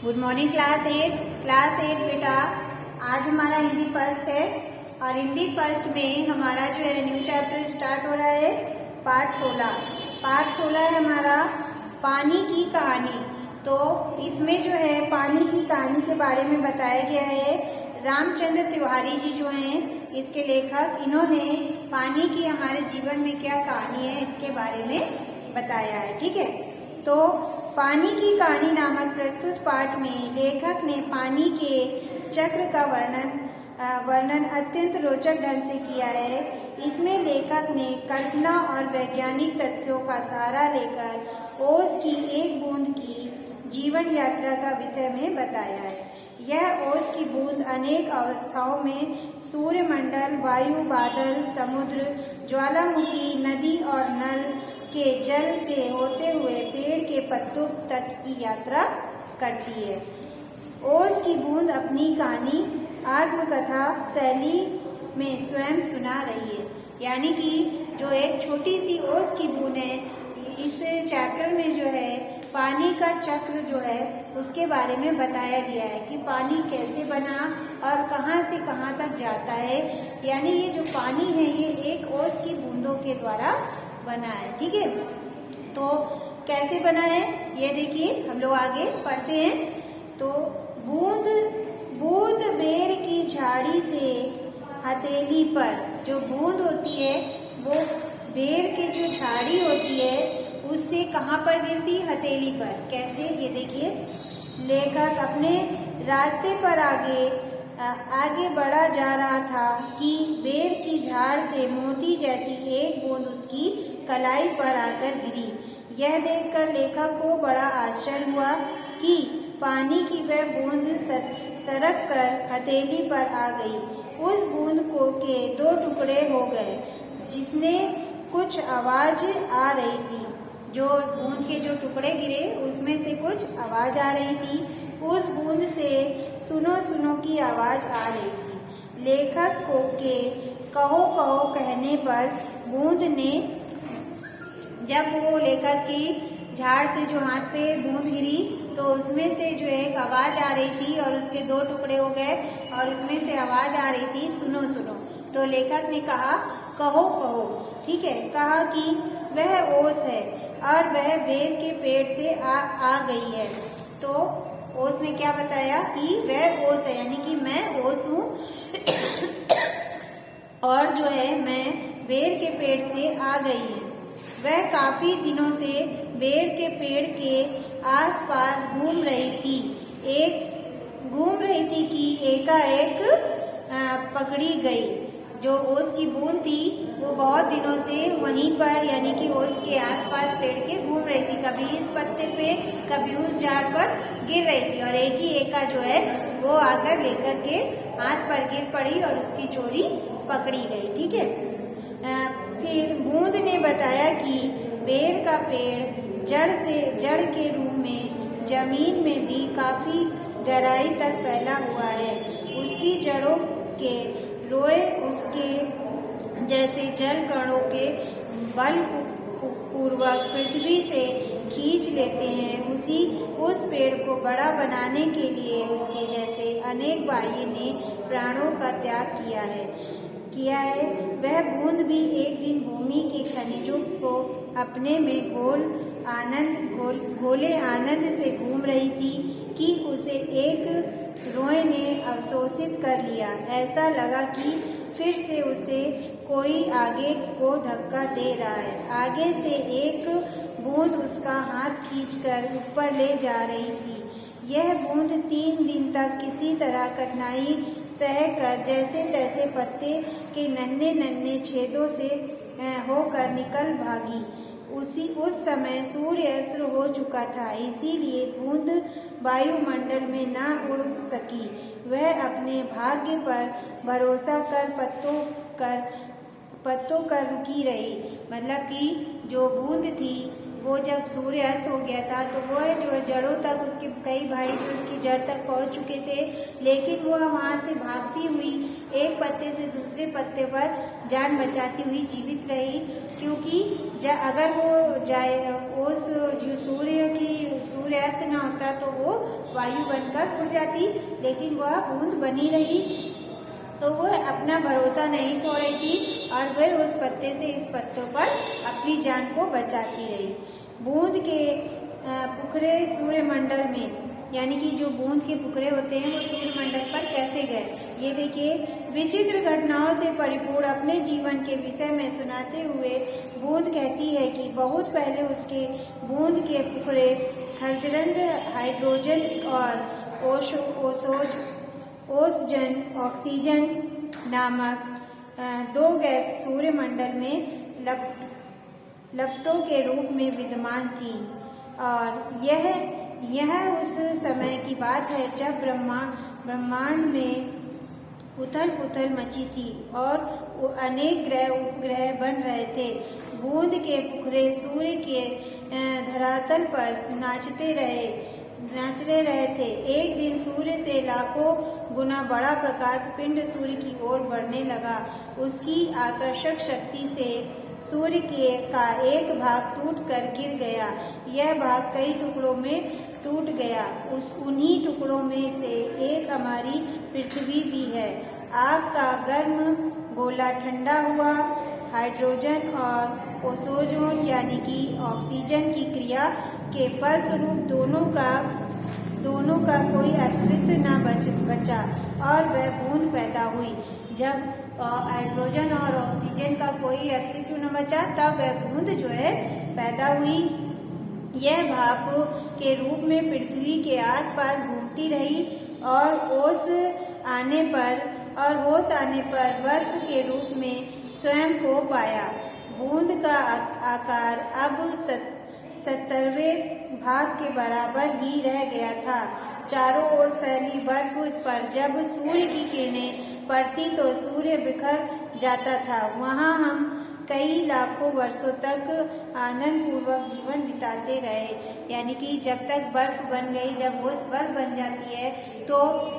Good morning class 8 बेटा। आज हमारा हिंदी फर्स्ट है और हिंदी फर्स्ट में हमारा जो है न्यू चैप्टर स्टार्ट हो रहा है पाठ 16 है हमारा पानी की कहानी। तो इसमें जो है पानी की कहानी के बारे में बताया गया है। रामचंद्र तिवारी जी जो हैं इसके लेखक, इन्होंने पानी की हमारे जीवन में क्या कहानी है इसके बारे में बताया है। ठीक है, तो पानी की कहानी नामक प्रस्तुत पाठ में लेखक ने पानी के चक्र का वर्णन अत्यंत रोचक ढंग से किया है। इसमें लेखक ने कल्पना और वैज्ञानिक तथ्यों का सहारा लेकर ओस की एक बूंद की जीवन यात्रा का विषय में बताया है। यह ओस की बूंद अनेक अवस्थाओं में सूर्यमंडल, वायु, बादल, समुद्र, ज्वालामुखी, नदी और नल के जल से होते हुए पेड़ के पत्तों तक की यात्रा करती है। ओस की बूंद अपनी कहानी आत्मकथा शैली में स्वयं सुना रही है। यानी कि जो एक छोटी सी ओस की बूंद है, इस चैप्टर में जो है पानी का चक्र जो है उसके बारे में बताया गया है कि पानी कैसे बना और कहाँ से कहाँ तक जाता है। यानी ये जो पानी है ये एक ओस की बूंदों के द्वारा बना है। ठीक है, तो कैसे बना है ये देखिए, हम लोग आगे पढ़ते हैं। तो बूंद बेर की झाड़ी से हथेली पर, जो बूंद होती है वो बेर की जो झाड़ी होती है उससे कहाँ पर गिरती? हथेली पर। कैसे? ये देखिए, लेखक अपने रास्ते पर आगे बढ़ा जा रहा था कि बेर की झाड़ से मोती जैसी एक बूंद उसकी कलाई पर आकर गिरी। यह देखकर लेखक को बड़ा आश्चर्य हुआ कि पानी की वह बूंद सरक कर हथेली पर आ गई। उस बूंद के दो टुकड़े हो गए, जिसने कुछ आवाज आ रही थी। जो बूंद के जो टुकड़े गिरे उसमें से कुछ आवाज आ रही थी। उस बूंद से सुनो सुनो की आवाज आ रही थी। लेखक के कहो कहो कहने पर बूंद ने, जब वो लेखक की झाड़ से जो हाथ पे बूंद गिरी तो उसमें से जो एक आवाज आ रही थी और उसके दो टुकड़े हो गए और उसमें से आवाज आ रही थी सुनो सुनो। तो लेखक ने कहा कहो कहो। ठीक है, कहा कि वह ओस है और वह बेर के पेड़ से आ गई है। तो ओस ने क्या बताया कि वह ओस है, यानी कि मैं ओस हूँ और जो है मैं बेर के पेड़ से आ गई है। वह काफी दिनों से बेर के पेड़ के आसपास घूम रही थी कि एकाएक पकड़ी गई। जो ओस की बूंद थी वो बहुत दिनों से वहीं पर, यानी कि ओस के आसपास पेड़ के घूम रही थी। कभी इस पत्ते पे कभी उस झाड़ पर गिर रही थी और एक ही एका जो है वो आकर लेखक के हाथ पर गिर पड़ी और उसकी चोरी पकड़ी गई। ठीक है, फिर बूंद ने बताया कि बेर का पेड़ जड़ के रूप में जमीन में भी काफी गहराई तक फैला हुआ है। उसकी जड़ों के रोए उसके जैसे जल कणों के बल पूर्वक पृथ्वी से खींच लेते हैं। उस पेड़ को बड़ा बनाने के लिए उसके जैसे अनेक बाह्य ने प्राणों का त्याग किया है। वह बूंद भी एक दिन भूमि के खनिजों को अपने में घोले आनंद से घूम रही थी कि उसे एक रोए ने अवशोषित कर लिया। ऐसा लगा कि फिर से उसे कोई आगे को धक्का दे रहा है। आगे से एक बूंद उसका हाथ खींचकर ऊपर ले जा रही थी। यह बूंद 3 दिन तक किसी तरह कठिनाई सहकर जैसे तैसे पत्ते के नन्हे छेदों से होकर निकल भागी। उस समय सूर्य अस्त हो चुका था, इसीलिए बूंद वायुमंडल में न उड़ सकी। वह अपने भाग्य पर भरोसा कर पत्तों कर रुकी रही। मतलब कि जो बूंद थी वो जब सूर्य अस्त हो गया था तो वो जो जड़ों तक, उसके कई भाई जो उसकी जड़ तक पहुंच चुके थे, लेकिन वो वहां से भागती हुई एक पत्ते से दूसरे पत्ते पर जान बचाती हुई जीवित रही। क्योंकि अगर वो जाए उस जो सूर्य अस्त न होता तो वो वायु बनकर उड़ जाती, लेकिन वह बूंद बनी रही। तो वह अपना भरोसा नहीं खो रही थी और वह उस पत्ते से इस पत्तों पर अपनी जान को बचाती रही। बूंद के पुखरे सूर्यमंडल में, यानी कि जो बूंद के पुखरे होते हैं वो सूर्यमंडल पर कैसे गए, ये देखिए। विचित्र घटनाओं से परिपूर्ण अपने जीवन के विषय में सुनाते हुए बूंद कहती है कि बहुत पहले उसके बूंद के पुखरे हरजरंद हाइड्रोजन और ओसजन ऑक्सीजन नामक दो गैस सूर्यमंडल में लपटों के रूप में विद्यमान थी। और यह उस समय की बात है जब ब्रह्मांड में उथल पुथल मची थी और अनेक ग्रह उपग्रह बन रहे थे। बूंद के पुखरे सूर्य के धरातल पर नाचते रहे थे। एक दिन सूर्य से लाखों गुना बड़ा प्रकाश पिंड सूर्य की ओर बढ़ने लगा। उसकी आकर्षक शक्ति से सूर्य का एक भाग टूट कर गिर गया। यह भाग कई टुकड़ों में टूट गया। उन्हीं टुकड़ों में से एक हमारी पृथ्वी भी है। आग का गर्म गोला ठंडा हुआ। हाइड्रोजन और ओसोजन यानी कि ऑक्सीजन की क्रिया के फलस्वरूप दोनों का कोई अस्तित्व न बचा और वह बूंद पैदा हुई। जब हाइड्रोजन और ऑक्सीजन का कोई अस्तित्व न बचा तब वह बूंद जो है पैदा हुई। यह भाप के रूप में पृथ्वी के आसपास घूमती रही और होश आने पर बर्फ के रूप में स्वयं को पाया। बूंद का आकार अब 70वें भाग के बराबर ही रह गया था। चारों ओर फैली बर्फ पर जब सूर्य की किरणें पड़ती तो सूर्य बिखर जाता था। वहां हम कई लाखों वर्षों तक आनंद पूर्वक जीवन बिताते रहे। यानी कि जब तक बर्फ बन गई, जब वो बर्फ बन जाती है तो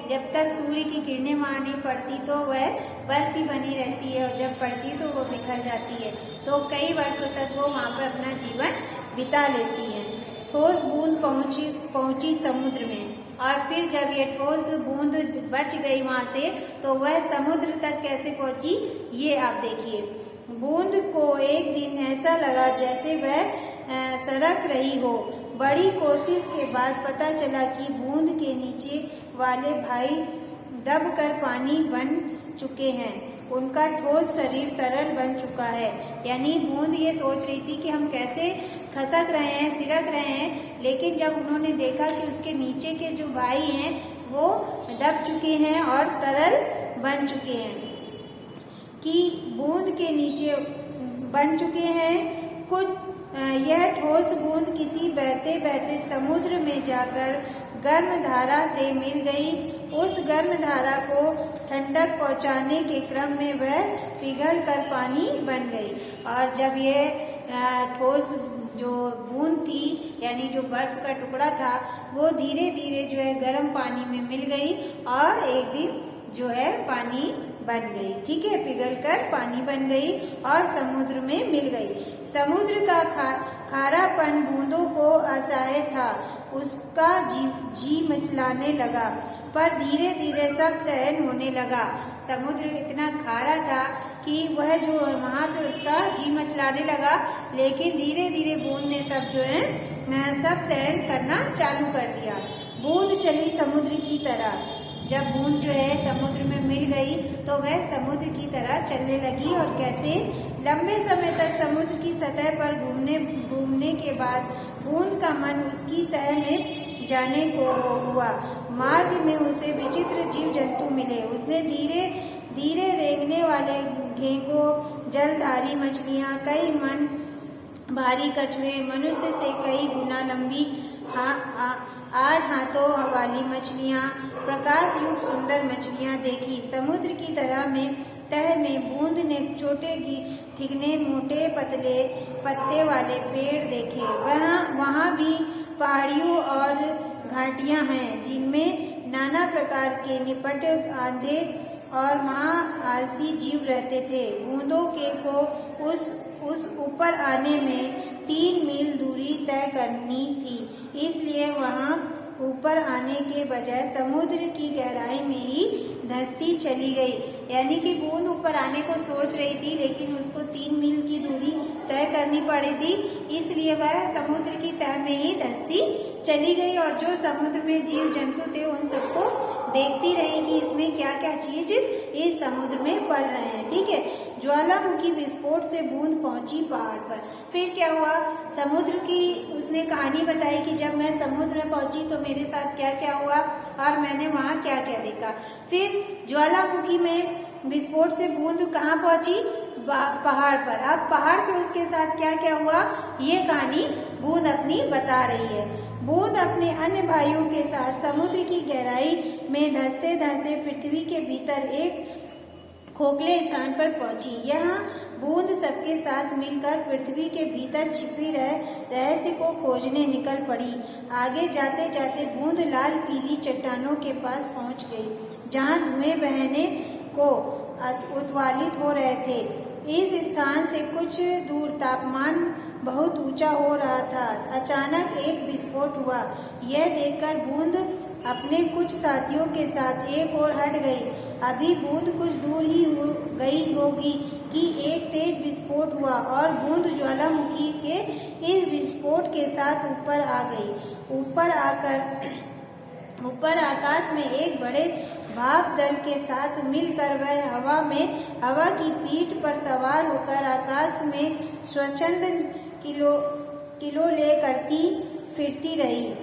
जब तक सूर्य की किरणें वहां नहीं पड़ती तो वह बर्फ ही बनी रहती है, और जब पड़ती है तो वो बिखर जाती है। तो कई वर्षों तक वो वहां पर अपना जीवन बिता लेती है। ठोस बूंद पहुंची समुद्र में, और फिर जब ये ठोस बूंद बच गई वहां से तो वह समुद्र तक कैसे पहुंची, ये आप देखिए। बूंद को एक दिन ऐसा लगा जैसे वह सरक रही हो। बड़ी कोशिश के बाद पता चला कि बूंद के नीचे वाले भाई दबकर पानी बन चुके हैं। उनका ठोस शरीर तरल बन चुका है। यानी बूंद ये सोच रही थी कि हम कैसे खसक रहे हैं, सिरक रहे हैं, लेकिन जब उन्होंने देखा कि उसके नीचे के जो भाई हैं वो दब चुके हैं और तरल बन चुके हैं, कि बूंद के नीचे बन चुके हैं कुछ। यह ठोस बूंद किसी बहते बहते समुद्र में जाकर गर्म धारा से मिल गई। उस गर्म धारा को ठंडक पहुंचाने के क्रम में वह पिघल कर पानी बन गई। और जब यह ठोस जो बूंद थी, यानी जो बर्फ का टुकड़ा था, वो धीरे धीरे जो है गर्म पानी में मिल गई और एक दिन जो है पानी बन गई। ठीक है, पिघल कर पानी बन गई और समुद्र में मिल गई। समुद्र का खारापन बूंदों को असह्य था। उसका जी मचलाने लगा, पर धीरे धीरे सब सहन होने लगा। समुद्र इतना खारा था कि वह जो वहां पे उसका जी मचलाने लगा, लेकिन धीरे धीरे बूंद ने सब जो है सब सहन करना चालू कर दिया। बूंद चली समुद्र की तरह। जब बूंद जो है समुद्र में मिल गई तो वह समुद्र की तरह चलने लगी। और कैसे? लंबे समय तक समुद्र की सतह पर घूमने के बाद बूंद का मन उसकी तह में जाने को हुआ। मार्ग में उसे विचित्र जीव जंतु मिले। उसने धीरे धीरे रेंगने वाले घेंघों, जलधारी मछलियां, कई मन भारी कछुए, मनुष्य से कई गुना लंबी 8 हाथों वाली मछलियां, प्रकाश युक्त सुंदर मछलियां देखी। समुद्र की तरह में तह में बूंद ने छोटे ठिकने मोटे पतले पत्ते वाले पेड़ देखे। वहाँ भी पहाड़ियों और घाटियां हैं जिनमें नाना प्रकार के निपट, आंधे और महाआलसी जीव रहते थे। बूंदों के को उस ऊपर आने में 3 मील दूरी तय करनी थी, इसलिए वहाँ ऊपर आने के बजाय समुद्र की गहराई में ही धंसती चली गई। यानी कि बूंद ऊपर आने को सोच रही थी, लेकिन उसको 3 मील की दूरी तय करनी पड़ी थी, इसलिए वह समुद्र की तह में ही धंसती चली गई। और जो समुद्र में जीव जंतु थे उन सबको देखती रही कि इसमें क्या क्या चीज इस समुद्र में पल रहे हैं। ठीक है, ज्वालामुखी विस्फोट से बूंद पहुंची पहाड़ पर। फिर क्या हुआ, समुद्र की उसने कहानी बताई कि जब मैं समुद्र में पहुंची तो मेरे साथ क्या क्या हुआ और मैंने वहां क्या क्या देखा। फिर ज्वालामुखी में विस्फोट से बूंद कहाँ पहुंची, पहाड़ पर। अब पहाड़ पे उसके साथ क्या क्या हुआ ये कहानी बूंद अपनी बता रही है। बूंद अपने अन्य भाइयों के साथ समुद्र की गहराई में धंसते धंसते पृथ्वी के भीतर एक खोखले स्थान पर पहुंची। यहाँ बूंद सबके साथ मिलकर पृथ्वी के भीतर छिपी रहस्य को खोजने निकल पड़ी। आगे जाते जाते बूंद लाल पीली चट्टानों के पास पहुंच गई, जहाँ धुएं बहने को उत्वालित हो रहे थे। इस स्थान से कुछ दूर तापमान बहुत ऊंचा हो रहा था। अचानक एक विस्फोट हुआ। यह देखकर बूंद अपने कुछ साथियों के साथ एक ओर हट गई। अभी बूंद कुछ दूर ही गई होगी कि एक तेज विस्फोट हुआ और बूंद ज्वालामुखी के इस विस्फोट के साथ ऊपर आ गई। ऊपर आकाश में एक बड़े भाप दल के साथ मिलकर वह हवा की पीठ पर सवार होकर आकाश में स्वच्छंद किलो ले करती फिरती रही।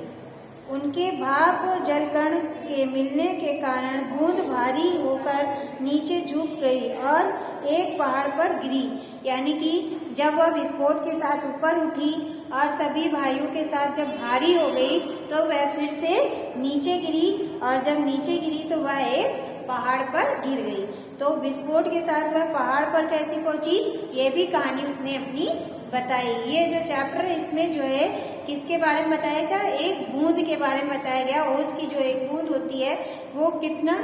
उनके भाप जलकण के मिलने के कारण बूंद भारी होकर नीचे झुक गई और एक पहाड़ पर गिरी। यानी कि जब वह विस्फोट के साथ ऊपर उठी और सभी भाइयों के साथ जब भारी हो गई तो वह फिर से नीचे गिरी, और जब नीचे गिरी तो वह एक पहाड़ पर गिर गई। तो विस्फोट के साथ वह पहाड़ पर कैसे पहुंची ये भी कहानी उसने अपनी बताई। ये जो चैप्टर है इसमें जो है किसके बारे में बताया गया, एक बूंद के बारे में बताया गया। ओस की जो एक बूंद होती है वो कितना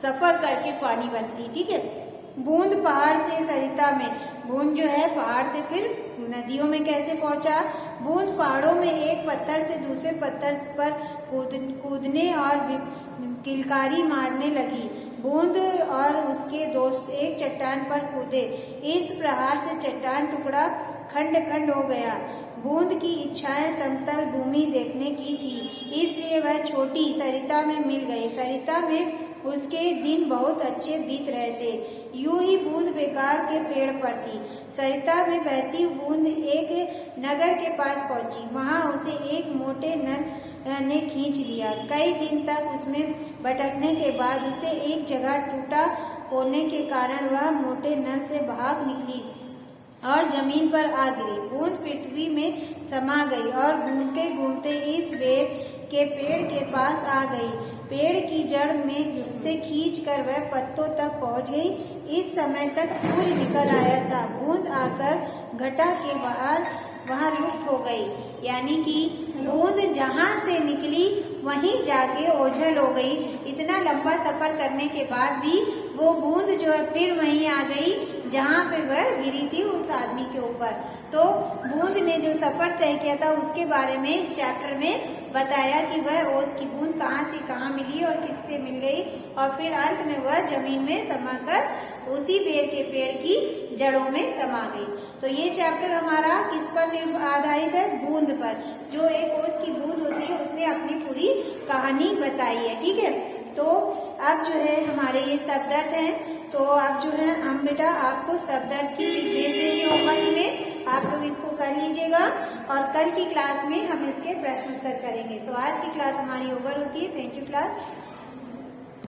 सफर करके पानी बनती। ठीक है, बूंद पहाड़ से सरिता में, बूंद जो है पहाड़ से फिर नदियों में कैसे पहुंचा। बूंद पहाड़ों में एक पत्थर से दूसरे पत्थर पर कूदने और किलकारी मारने लगी। बूंद और उसके दोस्त एक चट्टान पर कूदे। इस प्रहार से चट्टान टुकड़ा खंड खंड हो गया। बूंद की इच्छाएं समतल भूमि देखने की थी, इसलिए वह छोटी सरिता में मिल गई। सरिता में उसके दिन बहुत अच्छे बीत रहे थे। यूं ही बूंद बेकार के पेड़ पर थी। सरिता में बहती बूंद एक नगर के पास पहुंची। वहां उसे एक मोटे नल ने खींच लिया। कई दिन तक उसमें भटकने के बाद उसे एक जगह टूटा होने के कारण वह मोटे नल से भाग निकली और जमीन पर आ गिरी। बूंद पृथ्वी में समा गई और घूमते घूमते इस के पेड़ के पास आ गई। पेड़ की जड़ में से खींचकर वह पत्तों तक पहुंच गई। इस समय तक सूर्य निकल आया था। बूंद आकर घटा के वहां लुप्त हो गई। यानी कि बूंद जहां से निकली वहीं जाके ओझल हो गई। इतना लंबा सफर करने के बाद भी वो बूंद जो है फिर वहीं आ गई जहाँ पे वह गिरी थी उस आदमी के ऊपर। तो बूंद ने जो सफर तय किया था उसके बारे में इस चैप्टर में बताया कि वह ओस की बूंद कहाँ से कहाँ मिली और किससे मिल गई, और फिर अंत में वह जमीन में समाकर उसी बेर के पेड़ की जड़ों में समा गई। तो ये चैप्टर हमारा किस पर आधारित है, बूंद पर। जो एक ओस की बूंद होती है उसने अपनी पूरी कहानी बताई है। ठीक है, तो अब जो है हमारे ये शब्दार्थ हैं, तो अब जो है हम बेटा आपको शब्दार्थ की पिक भेज देंगे होमवर्क में, आप लोग इसको कर लीजिएगा और कल की क्लास में हम इसके प्रश्न उत्तर करेंगे। तो आज की क्लास हमारी ओवर होती है। Thank you class.